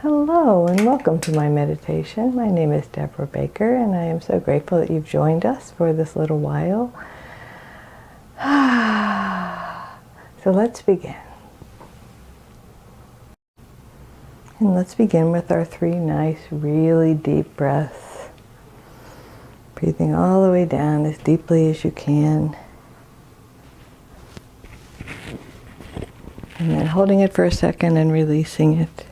Hello and welcome to my meditation. My name is Debra Baker and I am so grateful that you've joined us for this little while. So let's begin. And let's begin with our 3 nice, really deep breaths. Breathing all the way down as deeply as you can. And then holding it for a second and releasing it.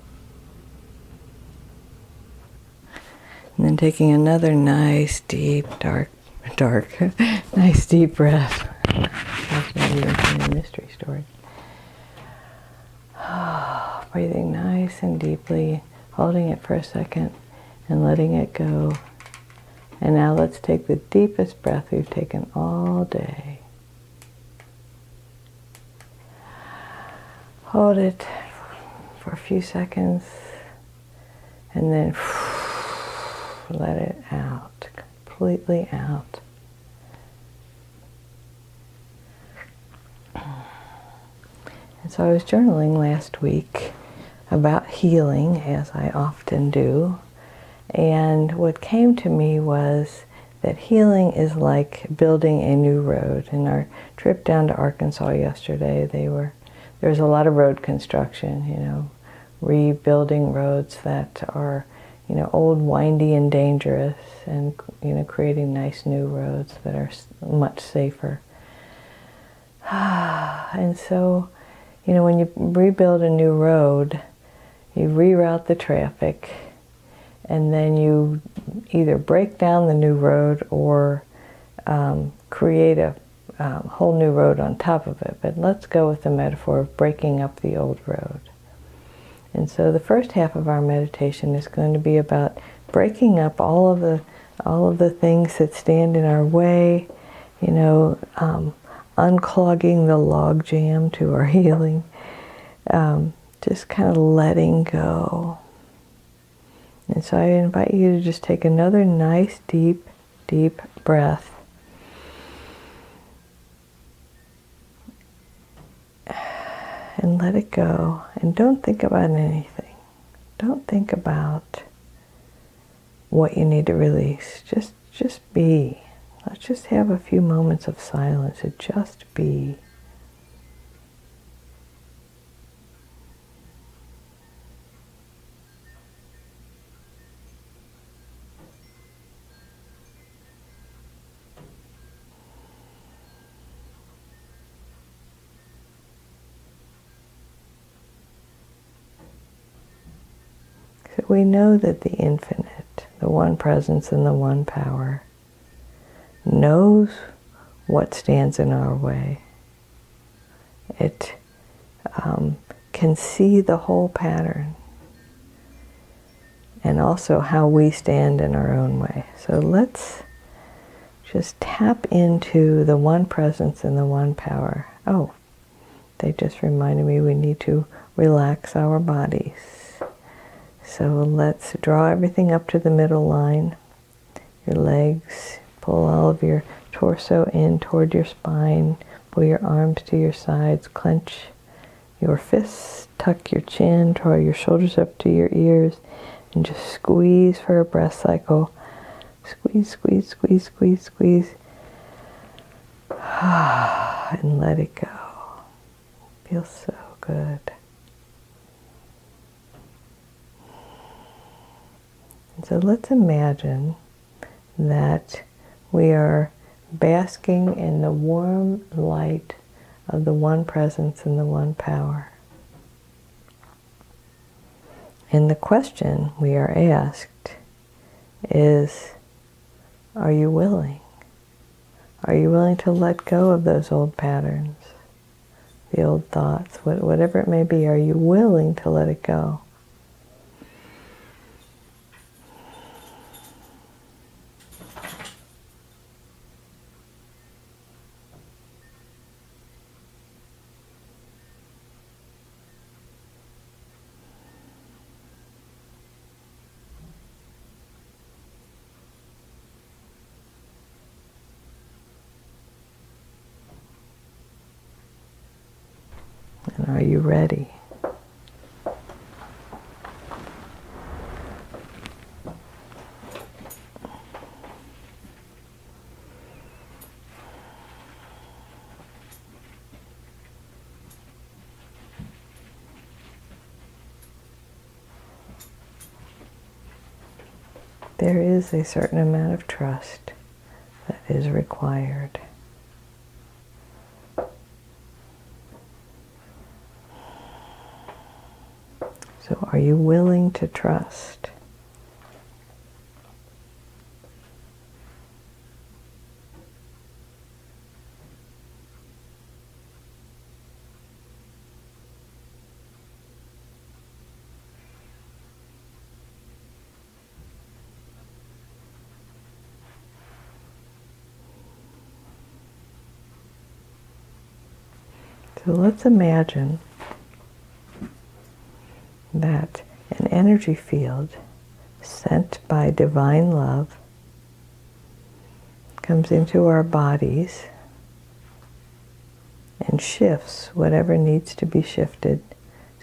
And then taking another nice, deep, nice deep breath. That's maybe a mystery story. Breathing nice and deeply, holding it for a second and letting it go. And now let's take the deepest breath we've taken all day. Hold it for a few seconds and then let it out, completely out. And so I was journaling last week about healing, as I often do. And what came to me was that healing is like building a new road. In our trip down to Arkansas yesterday, there was a lot of road construction, rebuilding roads that are old, windy, and dangerous, and, creating nice new roads that are much safer. And so, when you rebuild a new road, you reroute the traffic, and then you either break down the new road or create a whole new road on top of it. But let's go with the metaphor of breaking up the old road. And so the first half of our meditation is going to be about breaking up all of the things that stand in our way, unclogging the log jam to our healing, just kind of letting go. And so I invite you to just take another nice, deep, deep breath. And let it go. And don't think about anything. Don't think about what you need to release. Just be. Let's just have a few moments of silence and just be. So we know that the infinite, the one presence and the one power, knows what stands in our way. It can see the whole pattern and also how we stand in our own way. So let's just tap into the one presence and the one power. Oh, they just reminded me we need to relax our bodies. So let's draw everything up to the middle line. Your legs, pull all of your torso in toward your spine. Pull your arms to your sides. Clench your fists. Tuck your chin. Draw your shoulders up to your ears. And just squeeze for a breath cycle. Squeeze, squeeze, squeeze, squeeze, squeeze. And let it go. Feels so good. And so let's imagine that we are basking in the warm light of the one presence and the one power. And the question we are asked is, are you willing? Are you willing to let go of those old patterns, the old thoughts, whatever it may be? Are you willing to let it go? And are you ready? there is a certain amount of trust that is required. So are you willing to trust? So let's imagine that an energy field sent by divine love comes into our bodies and shifts whatever needs to be shifted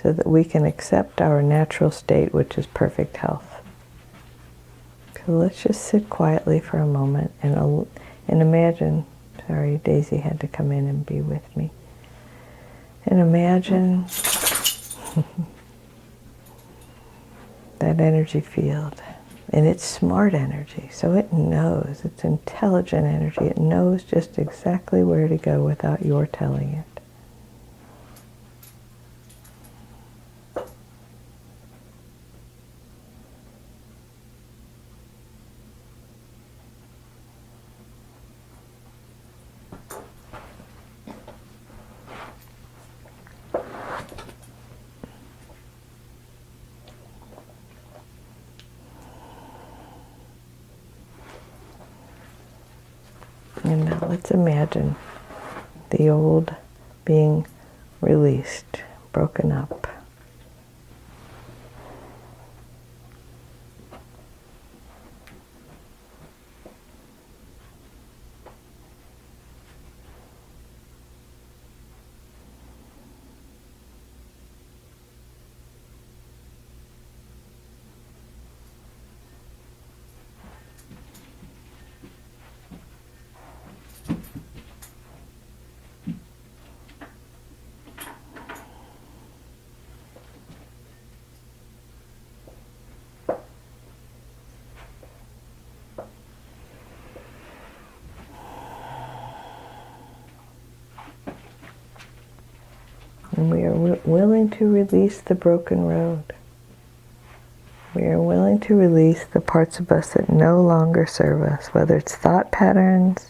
so that we can accept our natural state, which is perfect health. So let's just sit quietly for a moment and imagine, sorry, Daisy had to come in and be with me. And imagine that energy field. And it's smart energy, so it knows, it's intelligent energy. It knows just exactly where to go without your telling it. And now let's imagine the old being released, broken up. And we are willing to release the broken road. We are willing to release the parts of us that no longer serve us, whether it's thought patterns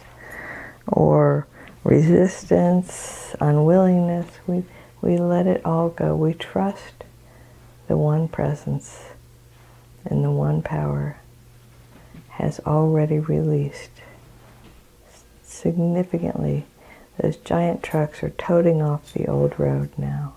or resistance, unwillingness. We let it all go. We trust the one presence and the one power has already released significantly. Those giant trucks are toting off the old road now.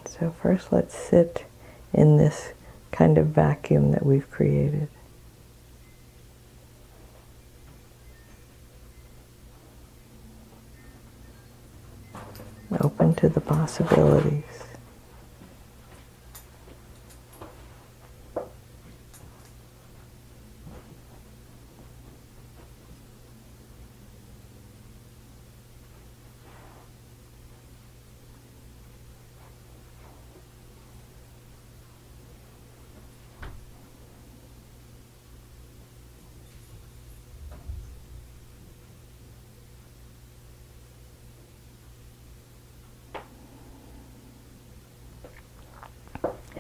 So first let's sit in this kind of vacuum that we've created. Open to the possibilities.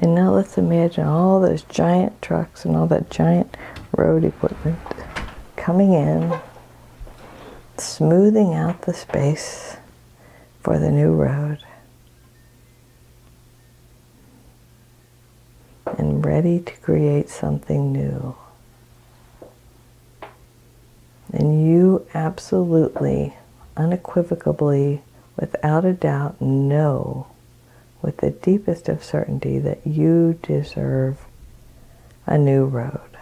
And now let's imagine all those giant trucks and all that giant road equipment coming in, smoothing out the space for the new road, and ready to create something new. And you absolutely, unequivocally, without a doubt, know with the deepest of certainty that you deserve a new road,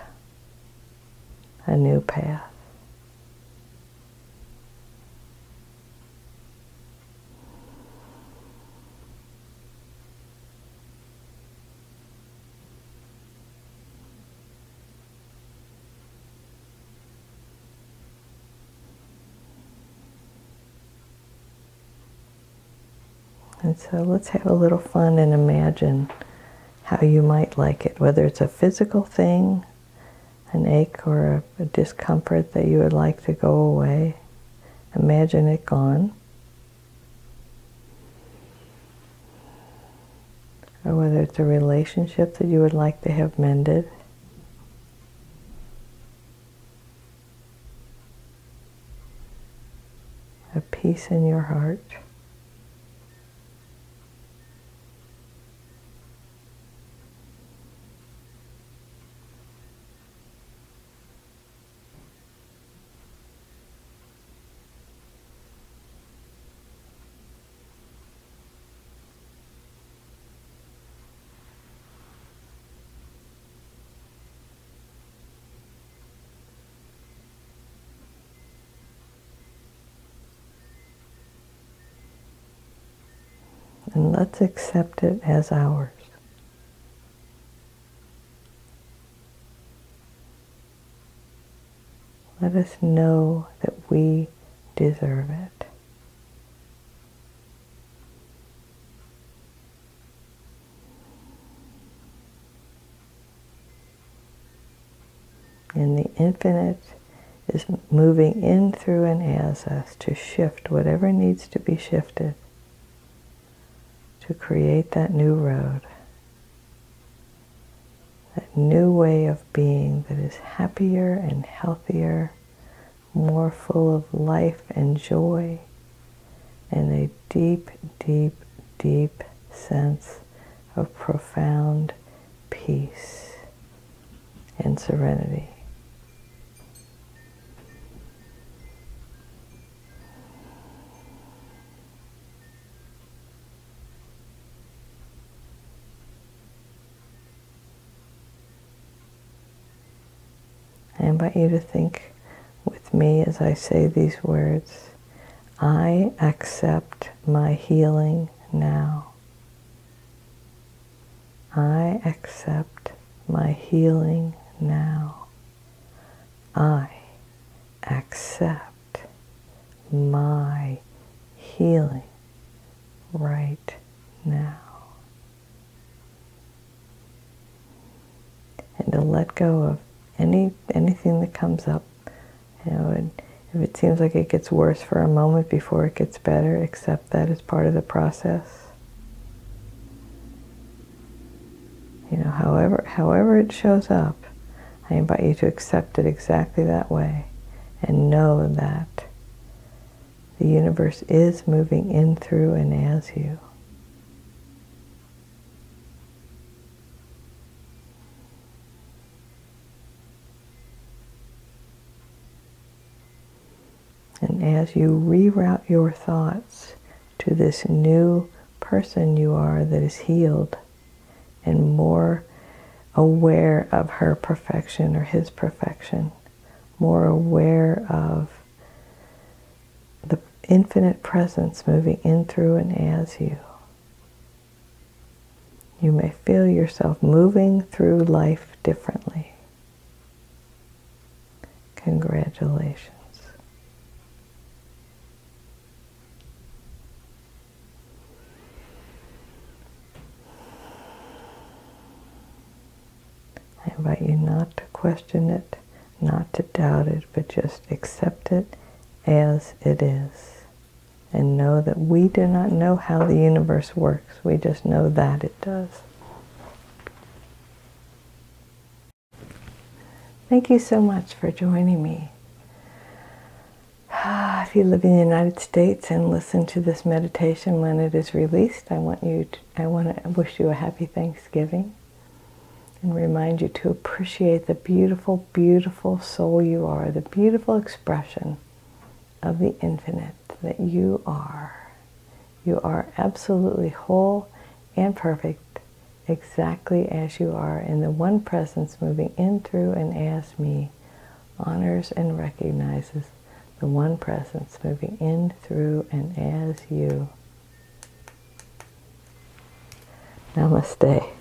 a new path. And so let's have a little fun and imagine how you might like it, whether it's a physical thing, an ache or a discomfort that you would like to go away. Imagine it gone. Or whether it's a relationship that you would like to have mended. A peace in your heart. And let's accept it as ours. Let us know that we deserve it. And the infinite is moving in, through, and as us to shift whatever needs to be shifted, to create that new road, that new way of being that is happier and healthier, more full of life and joy, and a deep, deep, deep sense of profound peace and serenity. I invite you to think with me as I say these words. I accept my healing now. I accept my healing now. I accept my healing right now. And to let go of anything that comes up, and if it seems like it gets worse for a moment before it gets better, accept that as part of the process. However it shows up, I invite you to accept it exactly that way, and know that the universe is moving in, through, and as you. And as you reroute your thoughts to this new person you are that is healed and more aware of her perfection or his perfection, more aware of the infinite presence moving in, through, and as you, you may feel yourself moving through life differently. Congratulations. I invite you not to question it, not to doubt it, but just accept it as it is. And know that we do not know how the universe works. We just know that it does. Thank you so much for joining me. If you live in the United States and listen to this meditation when it is released, I want to wish you a happy Thanksgiving. And remind you to appreciate the beautiful, beautiful soul you are, the beautiful expression of the infinite that you are. You are absolutely whole and perfect, exactly as you are, and the one presence moving in, through, and as me honors and recognizes the one presence moving in, through, and as you. Namaste.